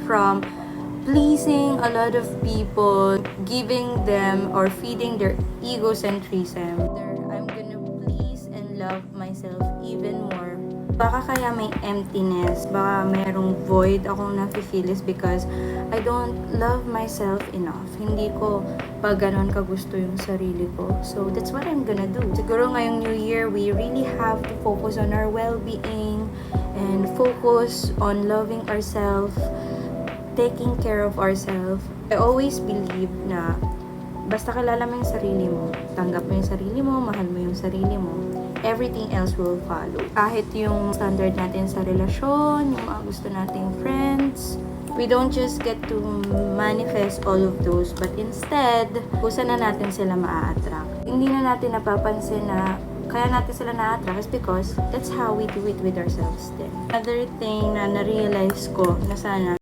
from pleasing a lot of people, giving them or feeding their egocentrism. I'm gonna please and love myself even more. Baka kaya may emptiness, baka mayroong void akong nafe-feel is because I don't love myself enough. Hindi ko pa ganon kagusto yung sarili ko. So that's what I'm gonna do. Siguro ngayong New Year, we really have to focus on our well-being and focus on loving ourselves, taking care of ourselves. I always believe na basta kilala mo yung sarili mo, tanggap mo yung sarili mo, mahal mo yung sarili mo, everything else will follow. Kahit yung standard natin sa relasyon, yung mga gusto nating friends, we don't just get to manifest all of those, but instead, kusa na natin sila maa-attract. Hindi na natin napapansin na kaya natin sila na-attract is because that's how we do it with ourselves din. Another thing na na-realize ko na sana